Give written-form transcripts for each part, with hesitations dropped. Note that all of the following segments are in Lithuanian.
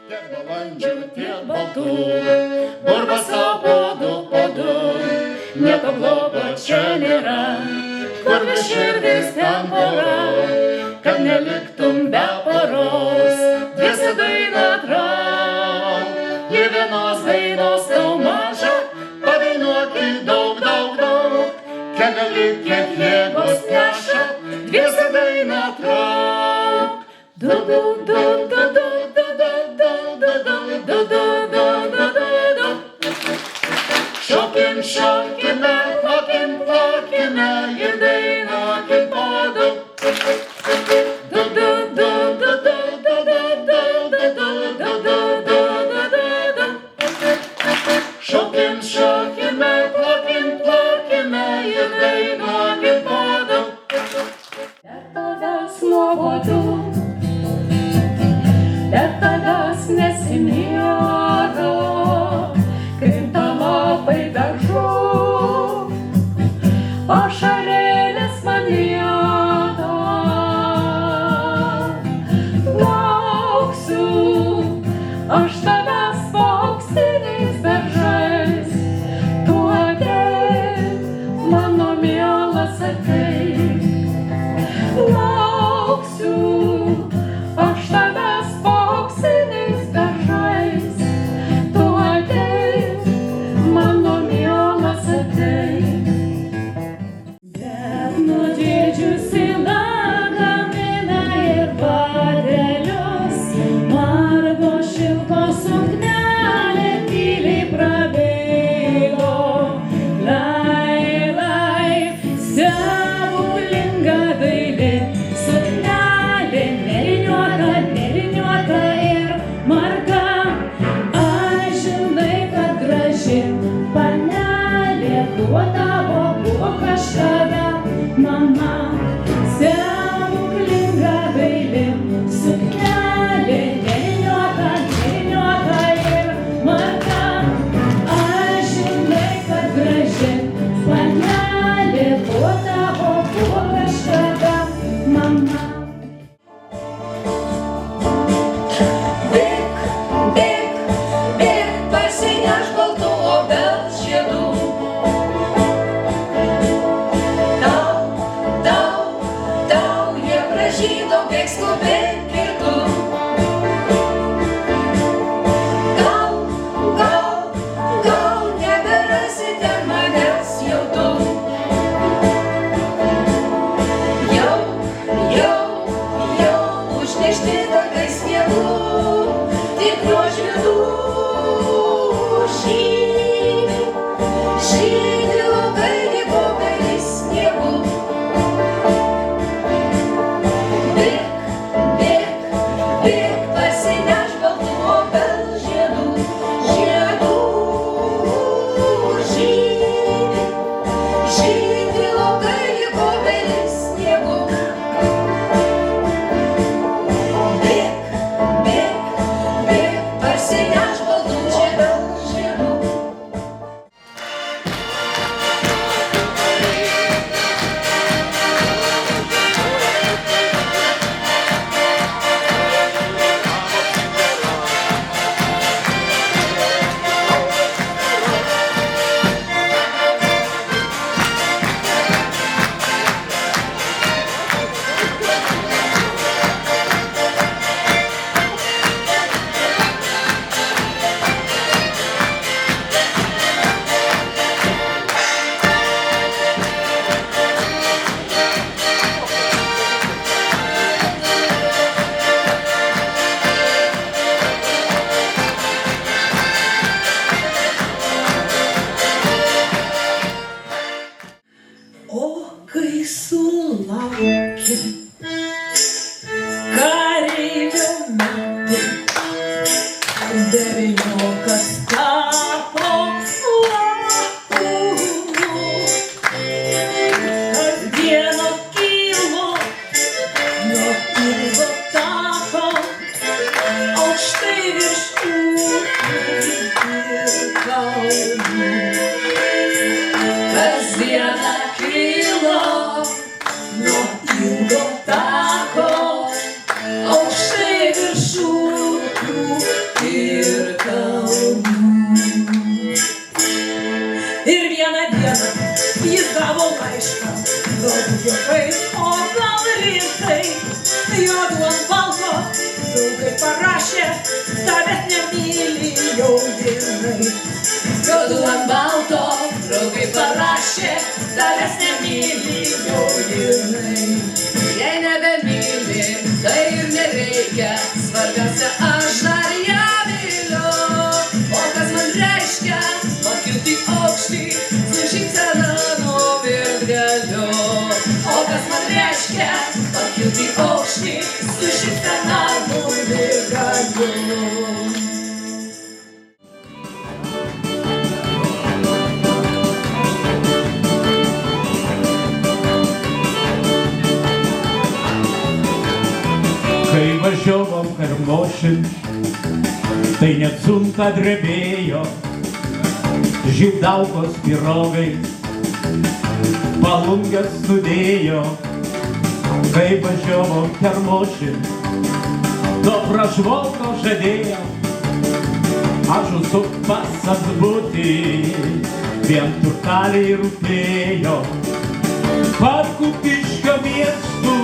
Tiek balandžių, tiek baltų, burba savo podu, nieko blogo čia nėra, kur vis širdis ten pora, kad neliktum be poros, dviese dainą trauk, jei vienos dainos tau maža, padainuokit daug, daug, daug, kiek gali, kiek jėgos neša, dviese dainą trauk. Du, du, du, du, du, du, du, du, du, du, du, du, du, du. Šokim, šokime, plokim, plokime ir dainuokim podu. Du, du, du, du, du, du, du, du, du, du, du, du, du, du, du. Šokim, šokime, plokim, plokime ir dainuokim podu. Bet tavęs nuobodu, bet tavęs nesimiega, krinta lapai beržų, pašarėlis man lieka. Lauksiu aš tavęs auksiniais beržais, tu ateik, mano mielas ateik. Lauksiu aš tavęs auksiniais beržais, tu ateik, mano mielas ateik. Bet nudėdžiusi lagaminą ir batelius, margo šilko suknelės juokais, o gal rimtai, juodu ant balto, draugai parašė, tavęs nemyli jau jinai. Juodu ant balto, draugai parašė, tavęs nemyli jau jinai. Jei nebemyli, tai ir nereikia, svarbiausia aš dar ją myliu. O kas man reiškia, pakilti aukštį, su šypsena nuvirt galiu. O kas man reiškia, pakilti aukštį, su šypsena nuvirt galiu. Kai važiavom Karmošin, tai net sunka drebėjo, žydaukos pirogai, palungės nudėjo. Kai važiavom Karmošin, to pražvalko žadėjo, aš užsuk pasas būti, vien turtaliai rūpėjo. Parkupiškio miestų,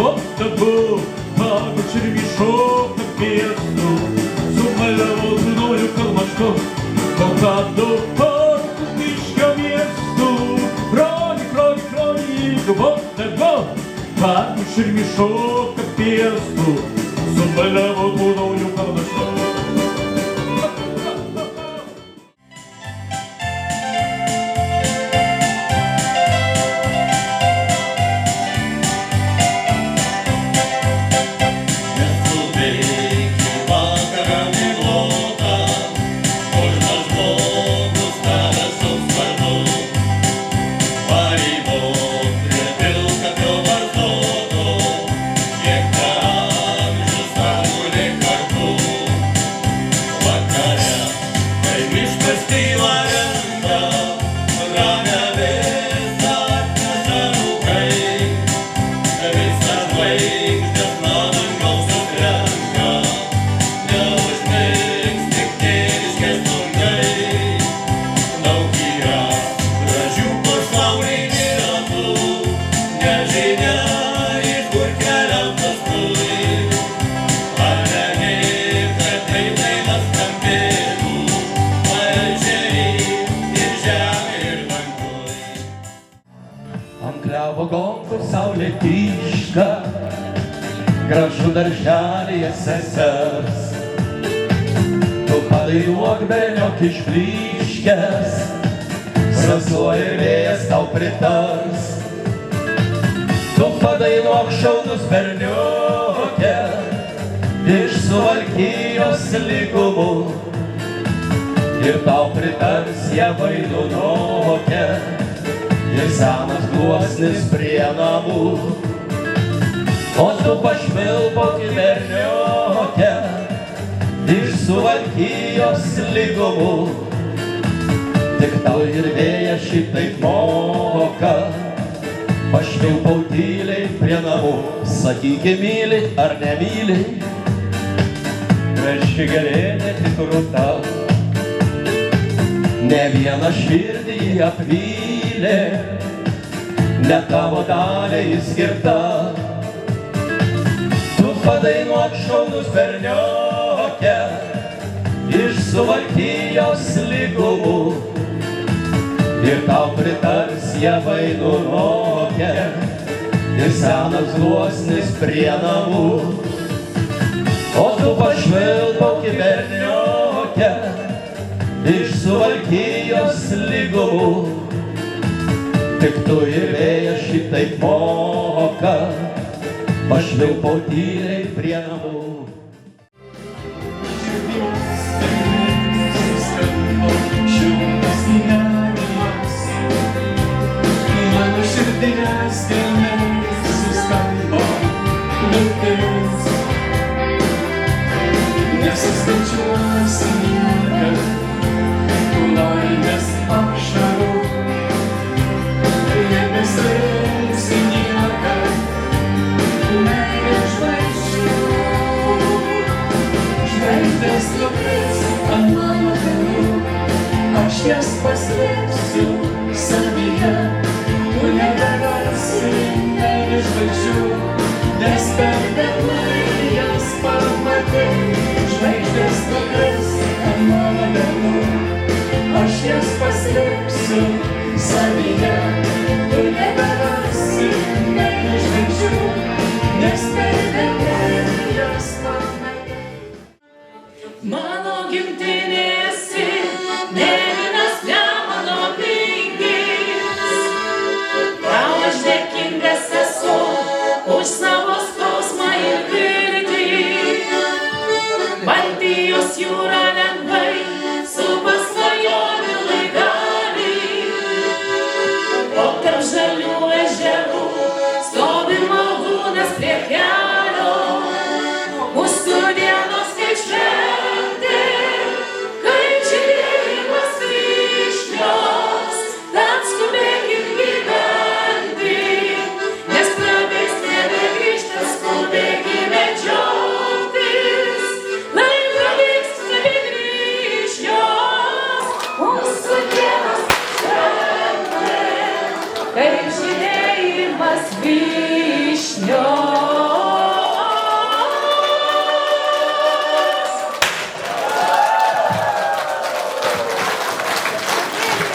вот тобой, папа червешок на песту, сумалявал мною калмашком, пока до паркупишка месту. Хроник, вот тобой, папа червешок на песту, сумалявал мною калмашком. Saulė tyška, gražu darželėje sesers. Tu padainuok berniok išblyškęs, sesuo ir vėjas tau pritars. Tu padainuok šaunus berniuke, iš Suvalkijos lygumų, ir tau pritars ją Vaidunoke. Ir senas gluosnis prie namų. O tu pašvilpok į berniokę, iš Suvalkijos lygumų. Tik tau ir vėjas šitaip moka, pašvilpau tyliai prie namų. Sakyki, myli ar nemyli, graži gėlė tik rūta, ne vieną širdį apvylė, ne tavo daliai skirta. Tu padainuok šaunus bernioke, iš Suvalkijos lygumų, ir tau pritars ją Vaidunoke, ir senas gluosnis prie namų. O tu pašvilpok į bernioke, iš Suvalkijos lygumų. Tik tu ir vėjas šitaip moka, pašvilpau tyliai prie namų. Mano širdinės gelmės suskambo liūtis, nesuskaičiuosi niekad tų laimės ašarų. Nebeslėpsi niekad meilės žvaigždžių. Žvaigždės nukris ant mano kelių, aš jas paslėpsiu savyje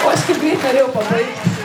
O aš kaip greit norėjau pabaigti.